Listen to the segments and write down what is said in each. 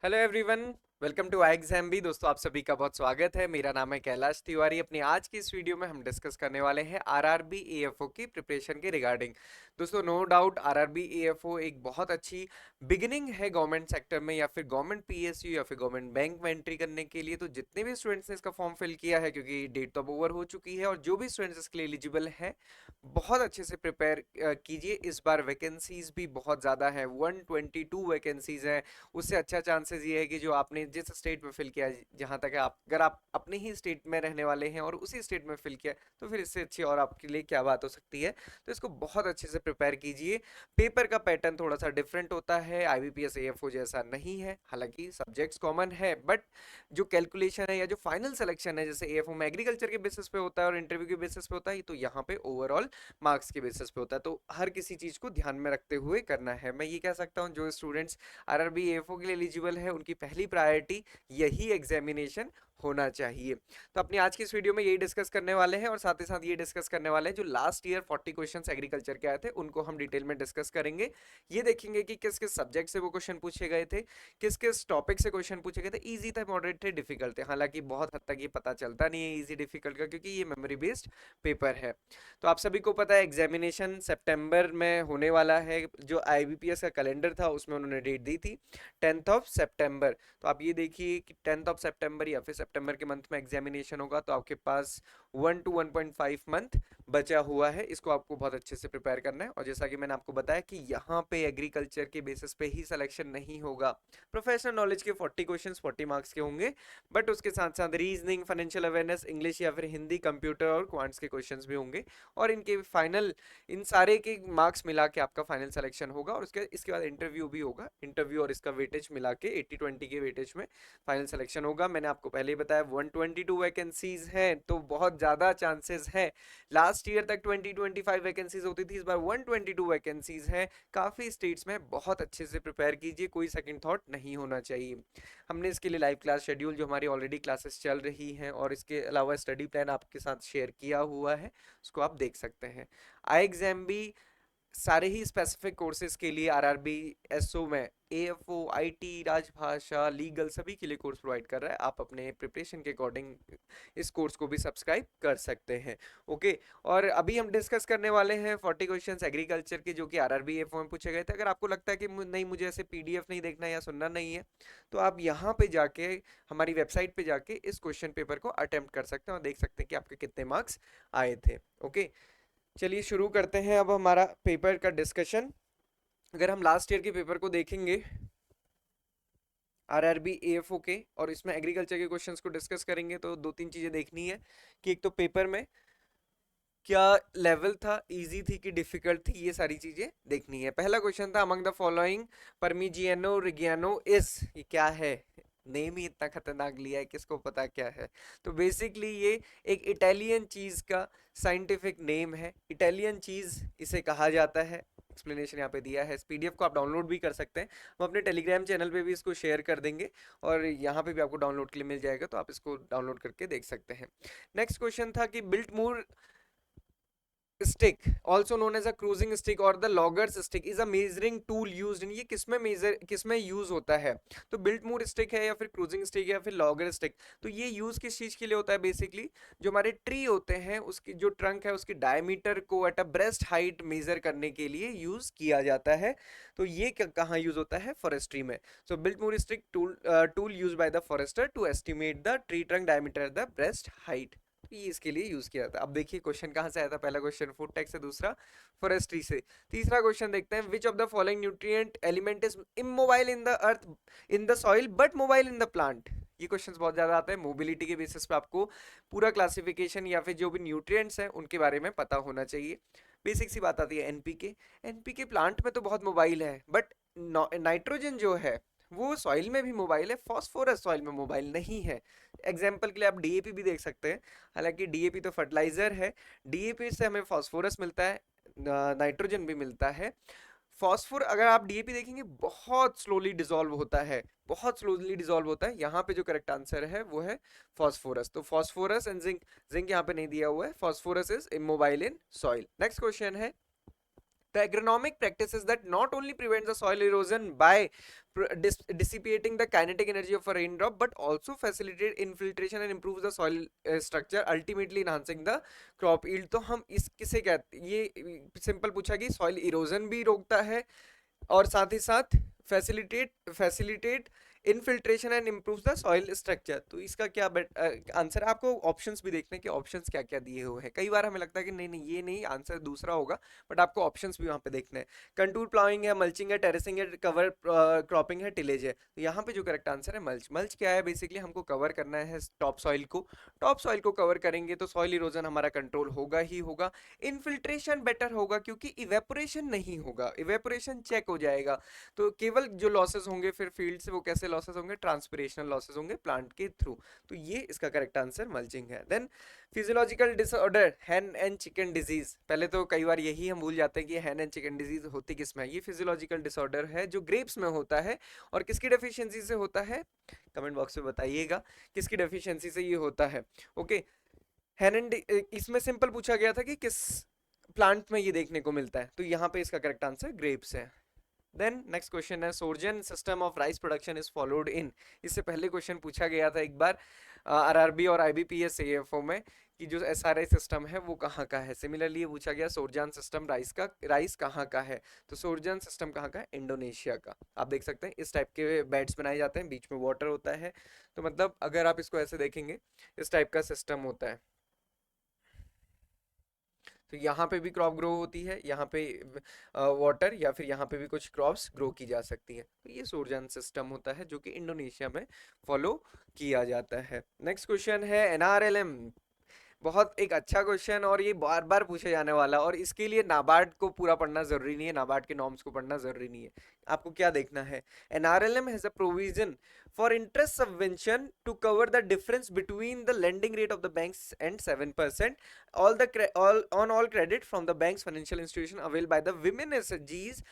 Hello everyone. Welcome to I exam भी। दोस्तों आप सभी का बहुत स्वागत है। मेरा नाम है कैलाश तिवारी। अपनी आज की इस वीडियो में हम डिस्कस करने वाले हैं आरआरबी एएफओ की प्रिपरेशन के रिगार्डिंग। दोस्तों नो डाउट आरआरबी एएफओ एक बहुत अच्छी बिगिनिंग है गवर्नमेंट सेक्टर में या फिर गवर्नमेंट पीएसयू या फिर गवर्नमेंट बैंक में एंट्री करने के लिए। तो जितने भी स्टूडेंट्स ने इसका फॉर्म फिल किया है, क्योंकि डेट तो अब ओवर हो चुकी है, और जो भी स्टूडेंट्स इसके लिए एलिजिबल है बहुत अच्छे से प्रिपेयर कीजिए। इस बार वैकेंसीज भी बहुत ज़्यादा है, 122 वैकेंसीज हैं। उससे अच्छा चांसेस ये है कि जो आपने जिस स्टेट में फिल किया है, जहां तक है आप अगर आप अपने ही स्टेट में रहने वाले हैं और उसी स्टेट में फिल किया तो फिर इससे अच्छी और आपके लिए क्या बात हो सकती है। तो इसको बहुत अच्छे से प्रिपेयर कीजिए। पेपर का पैटर्न थोड़ा सा डिफरेंट होता है, आईबीपीएस एएफओ जैसा नहीं है। हालांकि सब्जेक्ट्स कॉमन है, बट जो कैलकुलेशन है या जो फाइनल सिलेक्शन है, जैसे एएफओ में एग्रीकल्चर के बेसिस पे होता है और इंटरव्यू के बेसिस पे होता है, तो यहाँ पे ओवरऑल मार्क्स के बेसिस पे होता है। तो हर किसी चीज को ध्यान में रखते हुए करना है। मैं ये कह सकता हूँ जो स्टूडेंट्स आरआरबी एएफओ के लिए एलिजिबल है उनकी पहली प्रायोरिटी यही एग्जामिनेशन होना चाहिए। तो अपनी आज की इस वीडियो में यही डिस्कस करने वाले हैं, और साथ ही साथ ये डिस्कस करने वाले हैं जो लास्ट ईयर 40 क्वेश्चंस एग्रीकल्चर के आए थे उनको हम डिटेल में डिस्कस करेंगे। ये देखेंगे कि किस किस सब्जेक्ट से वो क्वेश्चन पूछे गए थे, किस किस टॉपिक से क्वेश्चन पूछे गए थे, इजी थे, मॉडरेट थे, डिफिकल्ट थे। हालांकि बहुत हद तक ये पता चलता नहीं है इजी डिफिकल्ट का, क्योंकि ये मेमोरी बेस्ड पेपर है। तो आप सभी को पता है एग्जामिनेशन सितंबर में होने वाला है। जो आईबीपीएस का कैलेंडर था उसमें उन्होंने डेट दी थी 10 सितंबर। तो आप ये देखिए कि 10 सितंबर या फिर सितंबर के मंथ में एग्जामिनेशन होगा, तो आपके पास 1 to 1.5 मंथ बचा हुआ है। इसको आपको बहुत अच्छे से प्रिपेयर करना है। और जैसा कि मैंने आपको बताया कि यहाँ पे एग्रीकल्चर के बेसिस पे ही सिलेक्शन नहीं होगा। प्रोफेशनल नॉलेज के 40 क्वेश्चंस 40 मार्क्स के होंगे, बट उसके साथ साथ रीजनिंग, फाइनेंशियल अवेयरनेस, इंग्लिश या फिर हिंदी, कंप्यूटर और क्वांट्स के क्वेश्चंस भी होंगे। और इनके फाइनल इन सारे के मार्क्स मिला के आपका फाइनल सिलेक्शन होगा, और उसके इसके बाद इंटरव्यू भी होगा। इंटरव्यू और इसका वेटेज मिला के 80-20 के वेटेज में फाइनल सिलेक्शन होगा। मैंने आपको पहले ही बताया 122 वैकेंसीज हैं, तो बहुत ज़्यादा चांसेस है। लास्ट ईयर तक 20-25 वैकेंसीज होती थी, इस बार 122 वैकेंसीज हैं। काफ़ी स्टेट्स में बहुत अच्छे से प्रिपेयर कीजिए, कोई सेकंड थॉट नहीं होना चाहिए। हमने इसके लिए लाइव क्लास शेड्यूल, जो हमारी ऑलरेडी क्लासेस चल रही हैं, और इसके अलावा स्टडी प्लान आपके साथ शेयर किया हुआ है, उसको आप देख सकते हैं। आई एग्जाम भी सारे ही स्पेसिफिक कोर्सेज के लिए आरआरबी एसओ में एएफओ, आईटी, राजभाषा, लीगल सभी के लिए कोर्स प्रोवाइड कर रहा है। आप अपने प्रिपरेशन के अकॉर्डिंग इस कोर्स को भी सब्सक्राइब कर सकते हैं। ओके। और अभी हम डिस्कस करने वाले हैं 40 क्वेश्चंस एग्रीकल्चर के, जो कि आरआरबी एएफओ में पूछे गए थे। अगर आपको लगता है कि नहीं, मुझे ऐसे पीडीएफ नहीं देखना या सुनना नहीं है, तो आप यहाँ पे जाके हमारी वेबसाइट पे जाके इस क्वेश्चन पेपर को अटेम्प्ट कर सकते हैं और देख सकते हैं कि आपके कितने मार्क्स आए थे। ओके। चलिए शुरू करते हैं अब हमारा पेपर का डिस्कशन। अगर हम लास्ट ईयर के पेपर को देखेंगे आरआरबी एएफओ के, और इसमें एग्रीकल्चर के क्वेश्चंस को डिस्कस करेंगे, तो दो तीन चीजें देखनी है कि एक तो पेपर में क्या लेवल था, इजी थी कि डिफिकल्ट थी, ये सारी चीजें देखनी है। पहला क्वेश्चन था अमंग द फॉलोइंग परमिजियानो रिगियानो इज, ये क्या है? नेम ही इतना खतरनाक लिया है, किसको पता क्या है। तो बेसिकली ये एक इटालियन चीज का साइंटिफिक नेम है। इटालियन चीज इसे कहा जाता है। एक्सप्लेनेशन यहाँ पे दिया है। इस पीडीएफ को आप डाउनलोड भी कर सकते हैं, हम अपने टेलीग्राम चैनल पे भी इसको शेयर कर देंगे, और यहाँ पे भी आपको डाउनलोड के लिए मिल जाएगा, तो आप इसको डाउनलोड करके देख सकते हैं। नेक्स्ट क्वेश्चन था कि Biltmore stick also known as a cruising stick और the logger's stick is a measuring tool used in, ये किसमें यूज होता है? तो बिल्टमूर स्टिक है या फिर क्रूजिंग स्टिक या फिर लॉगर स्टिक, तो ये यूज किस चीज के लिए होता है? बेसिकली जो हमारे ट्री होते हैं उसकी जो ट्रंक है उसकी डायमीटर को at a breast height measure करने के लिए यूज किया जाता है। तो ये कहाँ यूज होता है? फॉरेस्ट्री में। So Biltmore stick tool use by the forester to estimate the tree trunk diameter at the breast height, ये इसके लिए यूज किया जाता है। अब देखिए क्वेश्चन कहाँ से आया था। पहला क्वेश्चन फूड टेक से, दूसरा फॉरेस्ट्री से। तीसरा क्वेश्चन देखते हैं, which of the following nutrient element is immobile in the earth in the soil but mobile in the plant? ये क्वेश्चंस बहुत ज्यादा आते हैं। मोबिलिटी के बेसिस पे आपको पूरा क्लासिफिकेशन या फिर जो भी न्यूट्रिएंट्स हैं उनके बारे में पता होना चाहिए। बेसिक सी बात आती है एनपीके। एनपीके प्लांट में तो बहुत मोबाइल है, बट नाइट्रोजन जो है वो सॉइल में भी मोबाइल है, फास्फोरस सॉइल में मोबाइल नहीं है। एग्जाम्पल के लिए आप डीएपी भी देख सकते हैं। हालांकि डीएपी तो फर्टिलाइजर है, डीएपी से हमें फास्फोरस मिलता है, नाइट्रोजन भी मिलता है। फॉस्फोर अगर आप डीएपी देखेंगे बहुत स्लोली डिसॉल्व होता है, बहुत स्लोली डिसॉल्व होता है। यहाँ पे जो करेक्ट आंसर है वो है फॉस्फोरस। तो फॉस्फोरस एंड जिंक, जिंक यहाँ पे नहीं दिया हुआ है। Phosphorus is immobile in soil. Next question है The agronomic practices that not only prevent the soil erosion by dissipating the kinetic energy of a raindrop but also facilitate infiltration and improves the soil structure, ultimately enhancing the crop yield. तो हम इस किसे कहते, ये simple पूछा कि soil erosion भी रोकता है और साथ ही साथ facilitate infiltration and improve the soil structure. तो इसका क्या आंसर, आपको ऑप्शंस भी देखने हैं कि ऑप्शंस क्या क्या दिए हुए हैं। कई बार हमें लगता है कि नहीं नहीं ये नहीं, आंसर दूसरा होगा, बट आपको ऑप्शंस भी वहां पे देखने हैं। कंटूर प्लाइंग है, मल्चिंग है, टेरेसिंग है, कवर क्रॉपिंग है, टिलेज है। तो यहाँ पे जो करेक्ट आंसर है मल्च। मल्च क्या है, बेसिकली हमको कवर करना है टॉप सॉइल को। टॉप सॉइल को कवर करेंगे तो सॉइल इरोजन हमारा कंट्रोल होगा ही होगा। इनफिल्ट्रेशन बेटर होगा क्योंकि इवेपोरेशन नहीं होगा, इवेपोरेशन चेक हो जाएगा। तो केवल जो लॉसेस होंगे फिर फील्ड से, वो कैसे लॉसेस होंगे, ट्रांसपिरेशनल लॉसेस होंगे प्लांट के थ्रू। तो ये इसका करेक्ट आंसर मल्चिंग है। Then physiological disorder hen and chicken disease. पहले तो कई बार यही हम भूल जाते हैं कि हैन एंड चिकन डिजीज होती किस में है। ये फिजियोलॉजिकल डिसऑर्डर है जो ग्रेप्स में होता है और किसकी डेफिशिएंसी से होता है, कमेंट बॉक्स में बताइएगा किसकी डेफिशिएंसी से ये होता है। ओके, हैन एंड, इसमें सिंपल पूछा गया था कि किस प्लांट में ये देखने को मिलता है, तो यहाँ पे इसका करेक्ट आंसर ग्रेप्स है। देन नेक्स्ट क्वेश्चन है, sorjan system of rice production is followed in. इससे पहले क्वेश्चन पूछा गया था एक बार आरआरबी और आईबीपीएस एएफओ में कि जो एसआरआई सिस्टम है वो कहाँ का है। सिमिलरली ये पूछा गया सोरजान सिस्टम राइस कहाँ का है। तो सोरजान सिस्टम कहाँ का है, इंडोनेशिया का। आप देख सकते हैं इस टाइप के बेड्स बनाए जाते हैं, बीच में वाटर होता है। तो मतलब अगर आप इसको ऐसे देखेंगे, इस टाइप का सिस्टम होता है। तो यहाँ पे भी क्रॉप ग्रो होती है, यहाँ पे वाटर, या फिर यहाँ पे भी कुछ क्रॉप्स ग्रो की जा सकती है। तो ये सोरजान सिस्टम होता है जो कि इंडोनेशिया में फॉलो किया जाता है। नेक्स्ट क्वेश्चन है एनआरएलएम। बहुत एक अच्छा क्वेश्चन और ये बार बार पूछे जाने वाला, और इसके लिए नाबार्ड को पूरा पढ़ना जरूरी नहीं है, नाबार्ड के नॉर्म्स को पढ़ना जरूरी नहीं है। आपको क्या देखना है, NRLM has a provision for interest subvention to cover the difference between the lending rate of the banks and 7%, all credit from the banks financial institution avail by the women एसएचजीज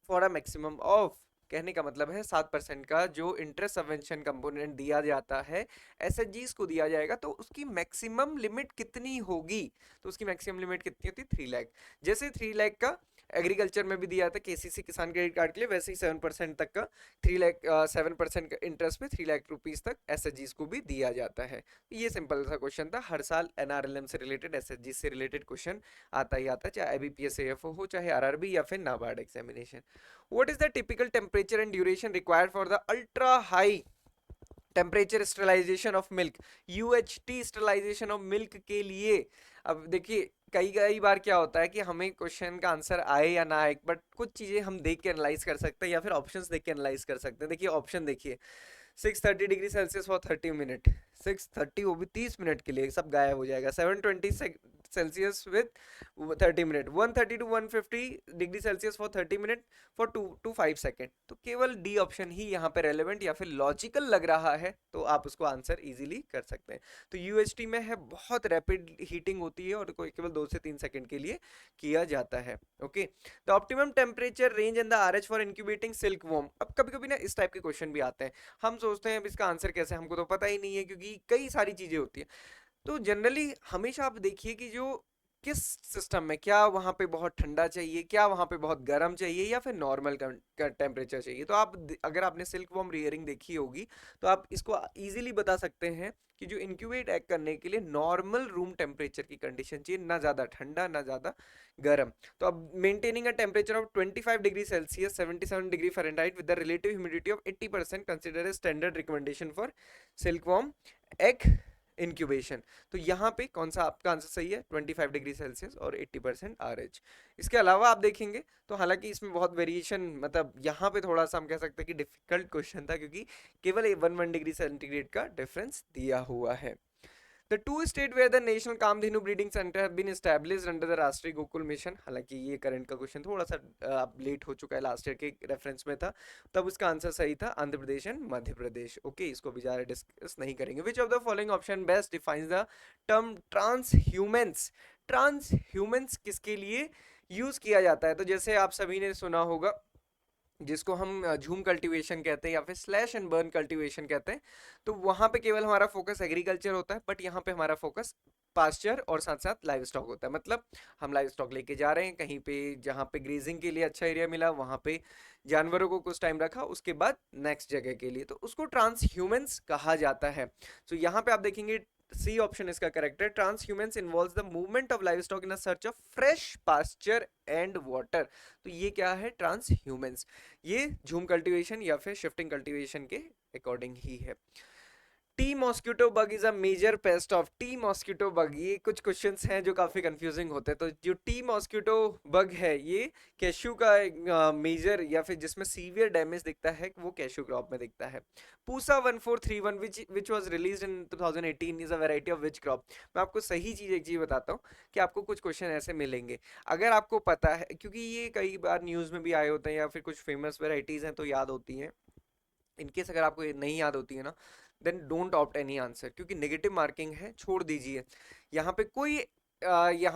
फॉर अ मैक्सिमम ऑफ। कहने का मतलब है 7% का जो interest subvention component दिया जाता है एसएचजीज को दिया जाएगा, तो उसकी मैक्सिमम लिमिट कितनी होगी। तो उसकी मैक्सिमम लिमिट कितनी होती है, 3 लाख। जैसे 3 लाख का एग्रीकल्चर में भी दिया था केसीसी किसान क्रेडिट कार्ड के लिए, वैसे ही 7% तक का 3 लाख 7% का इंटरेस्ट पे 3 लाख रुपीज तक एसएचजीज को भी दिया जाता है। ये सिंपल सा क्वेश्चन था, हर साल एनआरएलएम से रिलेटेड, एसएचजी से रिलेटेड क्वेश्चन आता ही आता है, चाहे आईबीपीएस एएफओ हो, चाहे आरआरबी या फिर NABARD examination. What is the typical temperature and duration required for the ultra high temperature sterilization of milk, UHT sterilization of milk के लिए? अब देखिए कई कई बार क्या होता है कि हमें क्वेश्चन का आंसर आए या ना आए, बट कुछ चीजें हम देख के एनालाइज कर सकते हैं या फिर ऑप्शंस देख के एनालाइज कर सकते हैं। देखिए ऑप्शन देखिए, 630 डिग्री सेल्सियस फॉर 30 मिनट, 630 वो भी 30 मिनट के लिए, सब गायब हो जाएगा। 720 Celsius with 30 minute, 130 to 150 degree Celsius for 30 minute for 2 to 5 second. तो केवल डी ऑप्शन ही यहाँ पे रेलेवेंट या फिर लॉजिकल लग रहा है, तो आप उसको आंसर इजीली कर सकते हैं। तो यूएचटी में है बहुत रैपिड हीटिंग होती है और कोई केवल 2 से 3 सेकंड के लिए किया जाता है। Okay, the optimum temperature range in the RH for incubating silk worm. अब कभी कभी ना इस टाइप के क्वेश्चन भी आते हैं, हम सोचते हैं अब इसका आंसर कैसे, हमको तो पता ही नहीं है क्योंकि कई सारी चीजें होती है। तो जनरली हमेशा आप देखिए कि जो किस सिस्टम में, क्या वहां पे बहुत ठंडा चाहिए, क्या वहां पे बहुत गर्म चाहिए, या फिर नॉर्मल टेम्परेचर चाहिए। तो आप अगर आपने सिल्क वॉर्म रियरिंग देखी होगी तो आप इसको इजीली बता सकते हैं कि जो इंक्यूबेट एग करने के लिए नॉर्मल रूम टेम्परेचर की कंडीशन चाहिए, ना ज्यादा ठंडा ना ज्यादा गर्म। तो अब maintaining a temperature of 25 degree Celsius 77 degree Fahrenheit with the relative humidity of 80% consider a standard recommendation for silk worm egg incubation. तो यहाँ पे कौन सा आपका आंसर सही है, 25 डिग्री सेल्सियस और 80% आरएच। इसके अलावा आप देखेंगे तो हालांकि इसमें बहुत वेरिएशन, मतलब यहाँ पे थोड़ा सा हम कह सकते हैं कि डिफिकल्ट क्वेश्चन था क्योंकि केवल 1 डिग्री सेंटीग्रेड का डिफरेंस दिया हुआ है। The two state where the national Kamdhenu breeding centre have been established under the राष्ट्रीय गोकुल मिशन। हालांकि ये करंट का क्वेश्चन थोड़ा सा लेट हो चुका है, लास्ट ईयर के रेफरेंस में था, तब उसका आंसर सही था आंध्र प्रदेश एंड मध्य प्रदेश। ओके, इसको भी ज़्यादा डिस्कस नहीं करेंगे। Which of the following option best defines the term transhumance. Transhumance किसके लिए यूज किया जाता है? तो जैसे आप सभी ने सुना होगा जिसको हम झूम कल्टीवेशन कहते हैं या फिर स्लैश एंड बर्न कल्टीवेशन कहते हैं, तो वहां पे केवल हमारा फोकस एग्रीकल्चर होता है, बट यहाँ पे हमारा फोकस पास्चर और साथ साथ लाइव स्टॉक होता है। मतलब हम लाइव स्टॉक लेके जा रहे हैं कहीं पे, जहाँ पे ग्रेजिंग के लिए अच्छा एरिया मिला वहां पे जानवरों को कुछ टाइम रखा, उसके बाद नेक्स्ट जगह के लिए, तो उसको ट्रांस ह्यूमंस कहा जाता है। तो यहाँ पे आप देखेंगे सी ऑप्शन इसका करेक्ट है। Transhumance involves the movement of livestock in search of fresh pasture and water. तो ये क्या है, ट्रांस ह्यूमंस। ये झूम कल्टीवेशन या फिर शिफ्टिंग कल्टीवेशन के अकॉर्डिंग ही है। Tea mosquito bug is a major pest of. Tea mosquito bug, ये कुछ क्वेश्चंस हैं जो काफी कंफ्यूजिंग होते हैं। तो जो टी मॉस्किटो बग है ये कैशू का मेजर या फिर जिसमें सीवियर डैमेज दिखता है वो कैशू क्रॉप में दिखता है। Pusa 1431 which was released in 2018 is a variety of which crop. मैं आपको सही चीज एक चीज बताता हूँ कि आपको कुछ क्वेश्चन ऐसे मिलेंगे, अगर आपको पता है, क्योंकि ये कई बार न्यूज में भी आए होते हैं या फिर कुछ फेमस वैरायटीज हैं तो याद होती हैं। इनकेस अगर आपको ये नहीं याद होती है ना, then don't opt any answer, क्योंकि नेगेटिव मार्किंग है, छोड़ दीजिए। यहाँ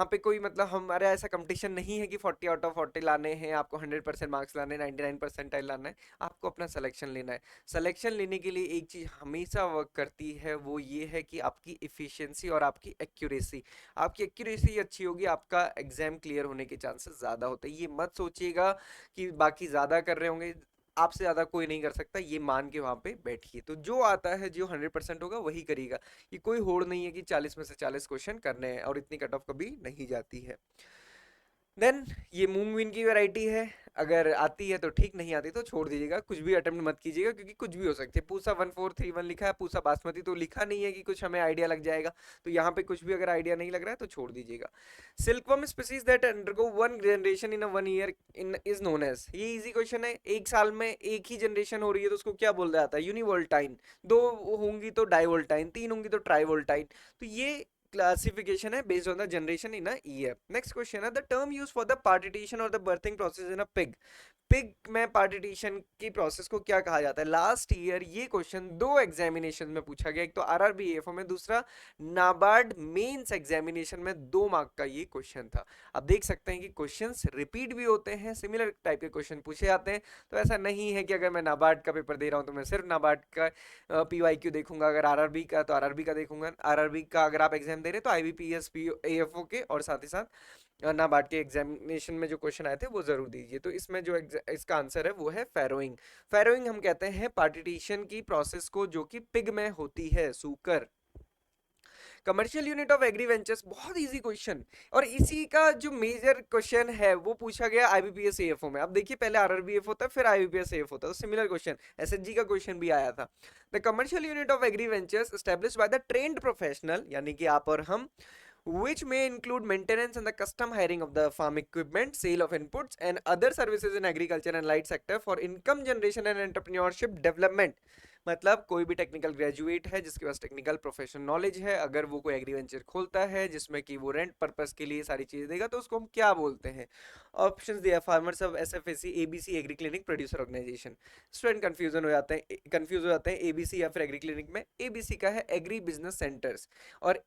पे कोई मतलब हमारा ऐसा कंपटीशन नहीं है कि 40 आउट ऑफ 40 लाने हैं आपको, 100% मार्क्स लाने हैं, 99% लाना है। आपको अपना सिलेक्शन लेना है। सिलेक्शन लेने के लिए एक चीज हमेशा वर्क करती है, वो ये है कि आपकी इफिशियंसी और आपकी एक्यूरेसी। आपकी एक्यूरेसी अच्छी होगी, आपका एग्जाम क्लियर होने के चांसेस ज्यादा होते हैं। ये मत सोचिएगा कि बाकी ज्यादा कर रहे होंगे, आपसे ज्यादा कोई नहीं कर सकता, ये मान के वहां पे बैठिए। तो जो आता है, जो 100% होगा वही करेगा। ये कोई होड़ नहीं है कि 40 में से 40 क्वेश्चन करने हैं, और इतनी कट ऑफ कभी नहीं जाती है। देन ये मूंग बीन की वैरायटी है, अगर आती है तो ठीक, नहीं आती तो छोड़ दीजिएगा, कुछ भी अटेम्प्ट मत कीजिएगा, क्योंकि कुछ भी हो सकती है। पूसा 1431 लिखा है, पूसा बासमती तो लिखा नहीं है कि कुछ हमें आइडिया लग जाएगा, तो यहाँ पे कुछ भी अगर आइडिया नहीं लग रहा है तो छोड़ दीजिएगा। Silkworm species that undergo one generation in a one year in is known as. ये इजी क्वेश्चन है, एक साल में एक ही जनरेशन हो रही है तो उसको क्या बोल जाता है, यूनिवोल्टाइन। दो होंगी तो डाइवोल्टाइन, तीन होंगी तो ट्राइवोल्टाइन। तो ये classification है based on the generation in a year. Next question है, the term used for the partition or the birthing process in a pig. Pig में पार्टिशन की प्रोसेस को क्या कहा जाता है? लास्ट ईयर ये क्वेश्चन दो एग्जामिनेशन में पूछा गया, एक तो आरआरबी एएफओ में, दूसरा नाबार्ड मेंस एग्जामिनेशन में। 2 मार्क का ये क्वेश्चन था। अब देख सकते हैं कि क्वेश्चंस रिपीट भी होते हैं, सिमिलर टाइप के क्वेश्चन पूछे जाते हैं। तो ऐसा नहीं है कि अगर मैं नाबार्ड का पेपर दे रहा हूं तो मैं सिर्फ नाबार्ड का पीवाईक्यू देखूंगा, अगर आरआरबी का तो आरआरबी का देखूंगा। आरआरबी का अगर आप एग्जाम दे रहे हैं तो आईबीपीएस एएफओ के और साथ ही साथ नाबार्ड के एग्जामिनेशन में जो क्वेश्चन आए थे वो जरूर दीजिए। तो इसमें जो इसका आंसर है वो है फैरोइंग। फैरोइंग हम कहते हैं पार्टिशन की प्रोसेस को जो कि पिग में होती है, सूकर। Commercial unit of agri ventures, बहुत इजी क्वेश्चन, और इसी का जो मेजर क्वेश्चन है वो पूछा गया आईबीपीएस एएफओ में। अब देखिए, पहले आरआरबीएफ होता है फिर आईबीपीएस एएफ होता है, तो सिमिलर क्वेश्चन एसएचजी का क्वेश्चन भी आया था। The commercial unit of agri ventures established by the trained professional, यानी कि आप और हम, which may include maintenance and the custom hiring of the farm equipment, sale of inputs and other services in agriculture and light sector for income generation and entrepreneurship development। मतलब कोई भी technical graduate है जिसके पास technical professional knowledge है, अगर वो कोई एग्रीवेंचर खोलता है जिसमें कि वो रेंट पर्पस के लिए सारी चीजें देगा, तो उसको हम क्या बोलते हैं? ऑप्शंस दिया, farmers of SFAC, ABC, agri clinic, producer organisation. Student confuse हो जाते हैं एबीसी या फिर एग्री क्लिनिक में। एबीसी का है एग्री बिजनेस सेंटर्स, और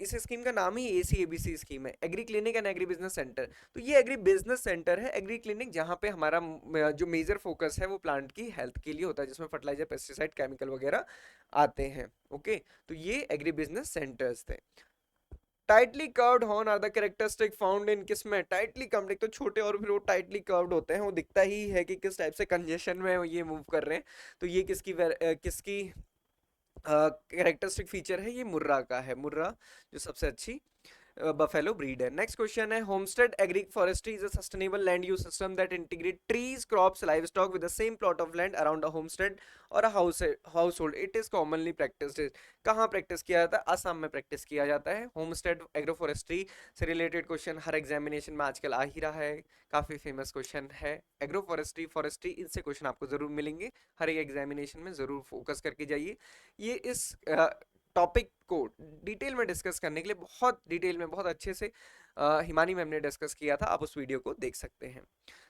इस स्कीम का नाम ही एसीएबीसी स्कीम है, agree clinic and agri business centre. तो ये एग्री बिजनेस सेंटर है, एग्री क्लिनिक जहाँ पे हमारा जो मेजर फोकस है वो प्लांट की हेल्थ के लिए होता है, जिसमें फर्टिलाइजर, पेस्टिसाइड, केमिकल वगैरह आते हैं। ओके, तो ये एग्री बिजनेस सेंटर्स थे। Tightly curved horn are the characteristic found in, किसमें? टाइटली कर्व्ड, एक तो छोटे और फिर वो टाइटली कर्व्ड होते हैं, वो दिखता ही है कि किस टाइप से कंजेशन में ये मूव कर रहे हैं। तो ये किसकी कैरेक्टरिस्टिक फीचर है? ये मुर्रा का है, मुर्रा जो सबसे अच्छी बफेलो ब्रीड है। नेक्स्ट क्वेश्चन है, homestead agri forestry is a sustainable land use system that integrate trees, crops, livestock with the same plot of land around a homestead और a household. It is commonly practised. कहाँ practice किया जाता है? असम में practice किया जाता है। Homestead agro forestry से रिलेटेड क्वेश्चन हर एग्जामिनेशन में आजकल आ ही रहा है, काफी फेमस क्वेश्चन है। एग्रो फॉरेस्ट्री, फॉरेस्ट्री, इनसे क्वेश्चन आपको जरूर मिलेंगे, हर एक एग्जामिनेशन में जरूर फोकस करके जाइए। ये इस टॉपिक को डिटेल में डिस्कस करने के लिए बहुत डिटेल में, बहुत अच्छे से हिमानी मैम ने डिस्कस किया था, आप उस वीडियो को देख सकते हैं।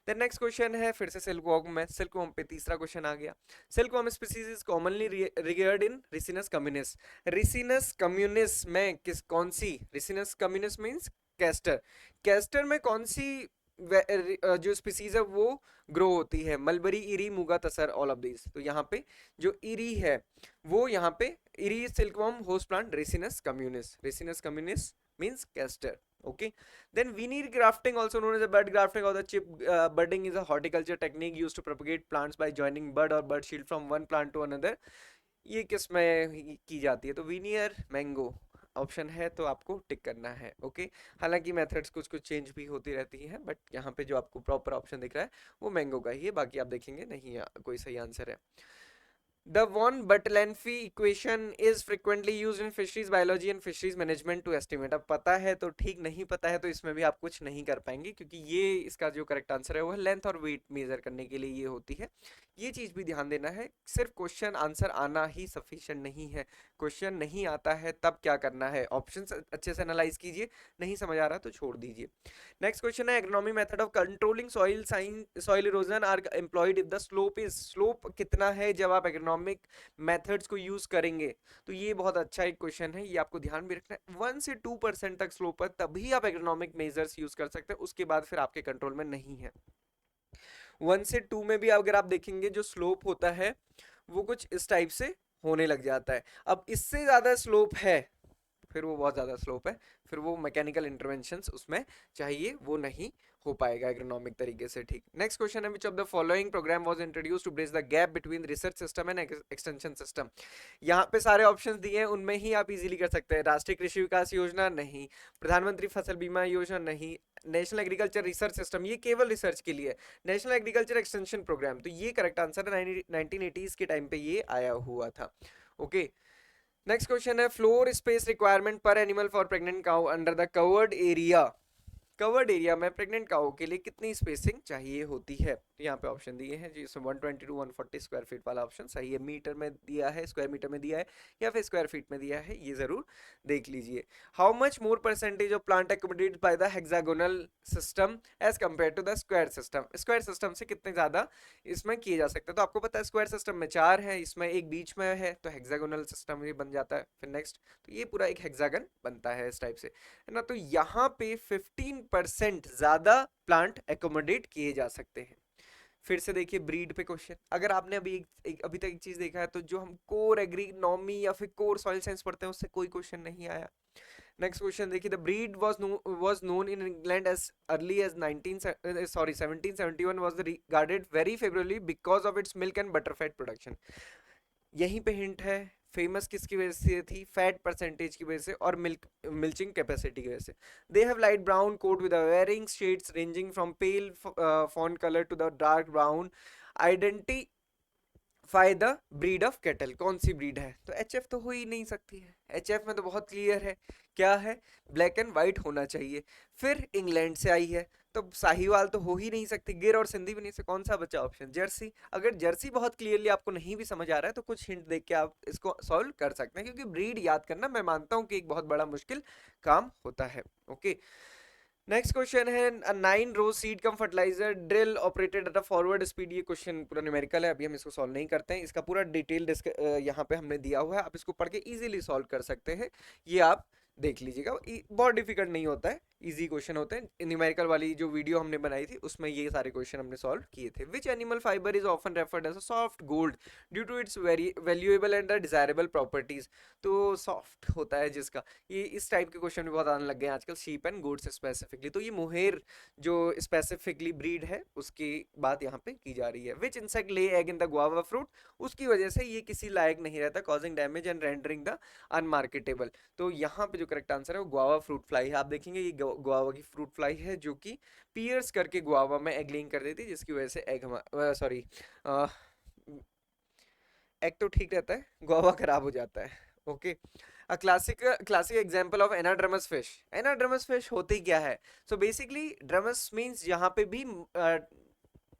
देन नेक्स्ट क्वेश्चन है फिर से सिल्कवॉर्म में, सिल्कवॉर्म पे तीसरा क्वेश्चन आ गया। Silkworm species is commonly regard in ricinus communis. Ricinus communis में कौन सी? Ricinus communis means castor. Castor में कौन सी जो स्पीसीज है वो ग्रो होती है, मलबरी, इरी, मूंगा, तसर, ऑल ऑफ दीज। तो यहाँ पे जो इरी है वो यहाँ पे eri silkworm host plant Ricinus communis, Ricinus communis means castor. Okay, then veneer grafting, also known as a bud grafting or the chip budding, is a horticulture technique used to propagate plants by joining bud or bud shield from one plant to another. ये किस में की जाती है? तो veneer mango option है, तो आपको टिक करना है। ओके, हालांकि मेथड्स कुछ कुछ चेंज भी होती रहती हैं, बट यहाँ पे जो आपको प्रॉपर ऑप्शन दिख रहा है वो मैंगो का ही है, बाकी आप देखेंगे नहीं कोई सही आंसर है। The von Bertalanffy equation is frequently used in fisheries biology and fisheries management to estimate. अब पता है तो ठीक, नहीं पता है तो इसमें भी आप कुछ नहीं कर पाएंगे, क्योंकि ये इसका जो करेक्ट आंसर है वो लेंथ और वेट मेजर करने के लिए ये होती है। ये चीज भी ध्यान देना है, सिर्फ क्वेश्चन आंसर आना ही सफिशिएंट नहीं है। क्वेश्चन नहीं आता है तब क्या करना है, ऑप्शन अच्छे से एनालाइज कीजिए, नहीं समझ आ रहा तो छोड़ दीजिए। नेक्स्ट क्वेश्चन है, agronomy method of controlling soil erosion are employed if the slope is, slope कितना है जब आप एग्रोनॉमिक मेथड्स को यूज करेंगे। तो ये बहुत अच्छा एक क्वेश्चन है, ये आपको ध्यान भी रखना है। 1 से 2% तक स्लोप है तभी आप एग्रोनॉमिक मेजर्स यूज कर सकते हैं, उसके बाद फिर आपके कंट्रोल में नहीं है। 1 से 2 में भी अगर आप देखेंगे जो स्लोप होता है वो कुछ इस टाइप से होने लग जाता है। अब इससे ज्यादा स्लोप है, फिर वो बहुत ज्यादा स्लोप है, फिर वो मैकेनिकल इंटरवेंशंस उसमें चाहिए, वो नहीं हो पाएगा एग्रोनॉमिक तरीके से। ठीक, नेक्स्ट क्वेश्चन है, which of the following programme was introduced to bridge the gap between research system and extension system. यहाँ पे सारे ऑप्शंस दिए हैं, उनमें ही आप इजीली कर सकते हैं। राष्ट्रीय कृषि विकास योजना नहीं, प्रधानमंत्री फसल बीमा योजना नहीं, नेशनल एग्रीकल्चर रिसर्च सिस्टम ये केवल रिसर्च के लिए, नेशनल एग्रीकल्चर एक्सटेंशन प्रोग्राम, तो ये करेक्ट आंसर है, 1980s के टाइम पे ये आया हुआ था। ओके, नेक्स्ट क्वेश्चन है, फ्लोर स्पेस रिक्वायरमेंट पर animal for pregnant cow under the covered area, covered area में प्रेग्नेंट काउ के लिए कितनी स्पेसिंग चाहिए होती है? तो यहाँ पे ऑप्शन दिए हैं जी, इसमें 120 टू 140 स्क्वायर फीट वाला ऑप्शन सही है। मीटर में दिया है, स्क्वायर मीटर में दिया है या फिर स्क्वायर फीट में दिया है, ये जरूर देख लीजिए। How much more percentage of plant accommodated by the hexagonal system as compare to the square system, square system से कितने ज्यादा इसमें किए जा सकते हैं? तो आपको पता है स्क्वायर सिस्टम में 4 है, इसमें एक बीच में है, तो हेक्सागोनल सिस्टम ये बन जाता है। फिर नेक्स्ट, तो ये पूरा एक हेक्सागन बनता है इस टाइप से, है ना। तो यहाँ पे 15% ज्यादा प्लांट एकोमोडेट किए जा सकते हैं। फिर से देखिए ब्रीड पे क्वेश्चन, अगर आपने अभी तक एक चीज देखा है, तो जो हम कोर एग्रीनॉमी या फिर कोर सॉइल साइंस पढ़ते हैं उससे कोई क्वेश्चन नहीं आया। नेक्स्ट क्वेश्चन देखिए, the breed was known in England as early as 1771 was regarded very favorably because of its milk and butter fat production। यहीं पे हिंट है, फेमस किसकी वजह से थी? फैट परसेंटेज की वजह से और मिल्चिंग कैपेसिटी की वजह से। They have light brown coat with varying shades ranging from pale fawn colour to the dark brown. Identify the breed of cattle, कौन सी ब्रीड है? तो एचएफ तो हो ही नहीं सकती है, एचएफ में तो बहुत क्लियर है क्या है, ब्लैक एंड व्हाइट होना चाहिए। फिर इंग्लैंड से आई है, तो साहिवाल तो हो ही नहीं सकती, गिर और सिंधी भी नहीं से, कौन सा बचा ऑप्शन? जर्सी। अगर जर्सी बहुत क्लियरली आपको नहीं भी समझ आ रहा है तो कुछ हिंट देख के आप इसको सॉल्व कर सकते हैं, क्योंकि ब्रीड याद करना मैं मानता हूं कि एक बहुत बड़ा मुश्किल काम होता है। ओके, नेक्स्ट क्वेश्चन है, 9 row seed cum fertilizer drill operated at a forward speed. ये क्वेश्चन पूरा न्यूमेरिकल है, अभी हम इसको सॉल्व नहीं करते हैं, इसका पूरा डिटेल यहाँ पे हमने दिया हुआ है, आप इसको पढ़ के इजीली सॉल्व कर सकते हैं, ये आप देख लीजिएगा। बहुत डिफिकल्ट नहीं होता है, इजी क्वेश्चन होते हैं। न्यूमेरिकल वाली जो वीडियो हमने बनाई थी उसमें ये सारे क्वेश्चन हमने सॉल्व किए थे। Which animal fibre is often referred as a soft gold due to its very valuable and desirable properties. तो सॉफ्ट होता है जिसका, ये इस टाइप के क्वेश्चन भी बहुत आने लग गए हैं आजकल, शीप एंड गोट्स स्पेसिफिकली। तो ये मोहेर जो स्पेसिफिकली ब्रीड है उसकी बात यहाँ पे की जा रही है। Which insect lay egg in the guava fruit, उसकी वजह से ये किसी लायक नहीं रहता, causing damage and rendering the unmarketable. तो यहाँ पे जो करेक्ट आंसर है वो गुआवा फ्रूट फ्लाई है। आप देखेंगे ये गुआवा की फ्रूट फ्लाई है जो कि पियर्स करके गुआवा में एग लेइंग कर देती है, जिसकी वजह से एग सॉरी एग तो ठीक रहता है, गुआवा खराब हो जाता है। Okay, classic example of anadromous fish, anadromous fish होती क्या है? सो बेसिकली ड्रमस मींस यहाँ पे भी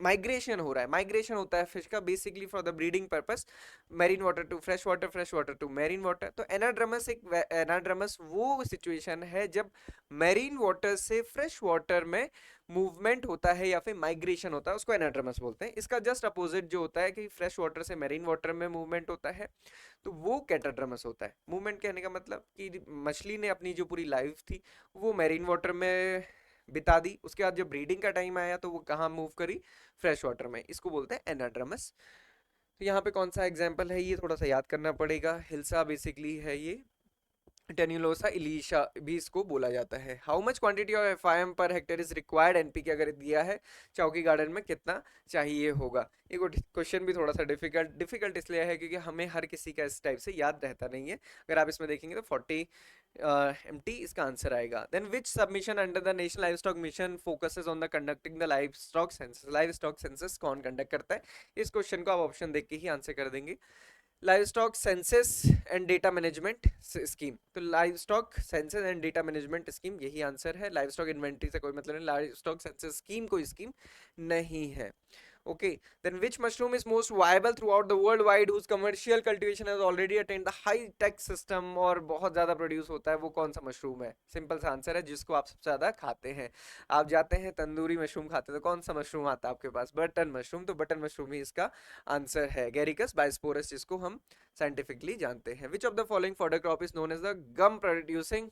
माइग्रेशन हो रहा है, माइग्रेशन होता है फिश का basically for the breeding purpose, marine water to fresh water to marine water. तो एनाड्रमस वो सिचुएशन है जब मैरीन वाटर से फ्रेश वाटर में मूवमेंट होता है या फिर माइग्रेशन होता है, उसको एनाड्रमस बोलते हैं। इसका जस्ट अपोजिट जो होता है कि फ्रेश वाटर से मैरीन वाटर में मूवमेंट होता है, तो वो कैटाड्रमस होता है। मूवमेंट कहने का मतलब कि मछली ने अपनी जो पूरी लाइफ थी वो मैरीन वाटर में बिता दी। उसके बाद जब ब्रीडिंग का टाइम आया तो वो कहाँ मूव करी, फ्रेश वाटर में, इसको बोलते हैं एनाड्रमस। तो यहाँ पे कौन सा एग्जाम्पल है, ये थोड़ा सा याद करना पड़ेगा। हिल्सा बेसिकली है ये, टेन्यूलोसा इलीशा भी इसको बोला जाता है। How much quantity of FIM per hectare is required, NPK अगर दिया है चौकी गार्डन में कितना चाहिए होगा। ये क्वेश्चन भी थोड़ा सा डिफिकल्ट इसलिए है क्योंकि हमें हर किसी का इस टाइप से याद रहता नहीं है। अगर आप इसमें देखेंगे तो 40 एमटी इसका आंसर आएगा। Then which submission under the national livestock mission focuses on the conducting the livestock census, livestock census कौन कंडक्ट करता है, इस क्वेश्चन को आप ऑप्शन देख के ही आंसर कर देंगे। Livestock census and data management scheme, तो livestock census and data management scheme यही आंसर है। लाइव स्टॉक इन्वेंट्री से कोई मतलब नहीं, लाइव स्टॉक सेंसस स्कीम कोई स्कीम नहीं है। Okay, then which mushroom is most viable throughout the worldwide whose commercial cultivation has already attained the high tech system, और बहुत ज्यादा प्रोड्यूस होता है, वो कौन सा मशरूम है। सिंपल सा आंसर है, जिसको आप सबसे ज्यादा खाते हैं। आप जाते हैं तंदूरी मशरूम खाते हैं तो कौन सा मशरूम आता है आपके पास, बटन मशरूम, तो बटन मशरूम ही इसका आंसर है। गैरिकस बाइस्पोरस जिसको हम साइंटिफिकली जानते हैं। Which of the following fodder crop is known as the gum producing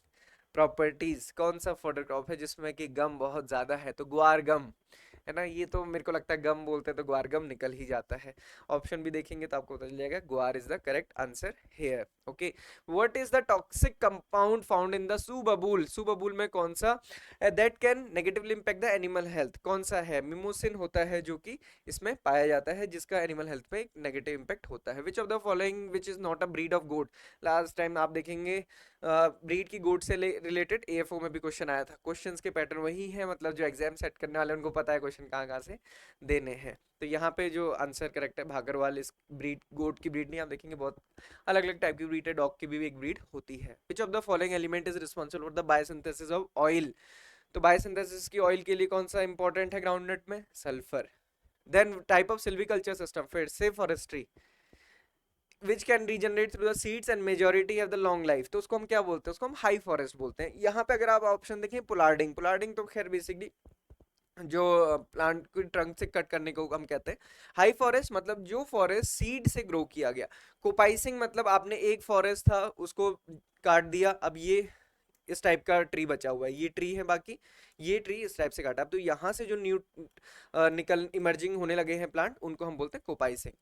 properties, कौन सा फॉडर क्रॉप है जिसमें कि गम बहुत ज्यादा है, तो ग्वार गम है ना। ये तो मेरे को लगता है गम बोलते हैं तो ग्वार गम निकल ही जाता है। ऑप्शन भी देखेंगे तो आपको पता चल जाएगा, ग्वार is the correct answer here. Okay, what is the toxic compound found in the subabul, subabul में कौन सा that can negatively impact the animal health, कौन सा है। मिमोसिन होता है जो कि इसमें पाया जाता है, जिसका एनिमल हेल्थ पे एक नेगेटिव इंपैक्ट होता है। Which of the following which is not a breed of goat, last time आप देखेंगे ब्रीड की गोट से रिलेटेड एएफओ में भी क्वेश्चन आया था। क्वेश्चंस के पैटर्न वही है, मतलब जो एग्जाम सेट करने वाले उनको पता है क्वेश्चन कहाँ कहाँ से देने हैं। तो यहाँ पे जो आंसर करेक्ट है भागरवाल, इस ब्रीड, गोट की ब्रीड नहीं, आप देखेंगे बहुत अलग अलग टाइप की ब्रीड है, डॉग की भी एक ब्रीड होती है। Which of the following element is responsible for the biosynthesis of oil, तो बायोसिंथेसिस की ऑयल के लिए कौन सा इंपॉर्टेंट है ग्राउंडनट में, sulphur. Then type of silviculture system, फिर से forestry, which can regenerate through the seeds and majority have the long life, तो उसको हम क्या बोलते हैं, उसको हम हाई फॉरेस्ट बोलते हैं। यहाँ पे अगर आप ऑप्शन देखें पुलार्डिंग, पुलार्डिंग तो खैर बेसिकली जो प्लांट को ट्रंक से कट करने को हम कहते हैं। हाई फॉरेस्ट मतलब जो फॉरेस्ट सीड से ग्रो किया गया। कोपाइसिंग मतलब आपने एक फॉरेस्ट था उसको काट दिया, अब ये इस टाइप का ट्री बचा हुआ है, ये ट्री है, बाकी ये ट्री इस टाइप से काटा, अब तो यहाँ से जो न्यू निकल इमर्जिंग होने लगे हैं प्लांट, उनको हम बोलते हैं कोपाइसिंग।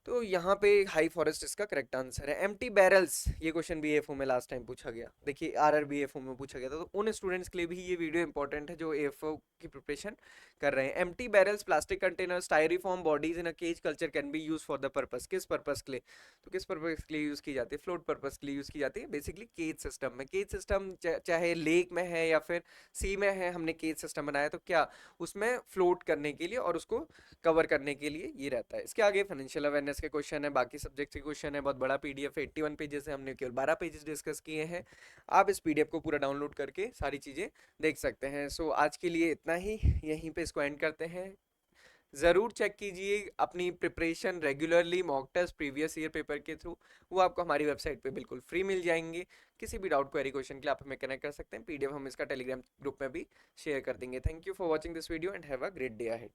तो यहाँ पे हाई फॉरेस्ट इसका करेक्ट आंसर है। एम्प्टी बैरल्स, ये क्वेश्चन भी एएफओ में लास्ट टाइम पूछा गया, देखिए आरआरबी एएफओ में पूछा गया था, तो उन स्टूडेंट्स के लिए भी ये वीडियो इंपॉर्टेंट है जो एएफओ की प्रिपरेशन कर रहे हैं। Empty barrels plastic container styrofoam bodies in a cage culture can be use for the purpose, किस पर्पस के लिए, तो किस पर्पस के लिए यूज की जाती है, फ्लोट पर्पस के लिए यूज की जाती है। बेसिकली केज सिस्टम में, केज सिस्टम चाहे लेक में है या फिर सी में है, हमने केज सिस्टम बनाया तो क्या उसमें फ्लोट करने के लिए और उसको कवर करने के लिए ये रहता है। इसके आगे फाइनेंशियल अवेयरनेस के क्वेश्चन है, बाकी सब्जेक्ट के क्वेश्चन है, बहुत बड़ा पीडीएफ है, 81 पेजेस है, हमने केवल 12 पेजेस डिस्कस किए हैं। आप इस पीडीएफ को पूरा डाउनलोड करके सारी चीज़ें देख सकते हैं। सो आज के लिए इतना ही, यहीं पे इसको एंड करते हैं। ज़रूर चेक कीजिए अपनी preparation regularly, mock test previous year paper के थ्रू, वो आपको हमारी वेबसाइट पे बिल्कुल फ्री मिल जाएंगे। किसी भी डाउट क्वेरी क्वेश्चन के लिए आप हमें कनेक्ट कर सकते हैं, पीडीएफ हम इसका टेलीग्राम ग्रुप में भी शेयर कर देंगे। Thank you for watching this video and have a great day ahead.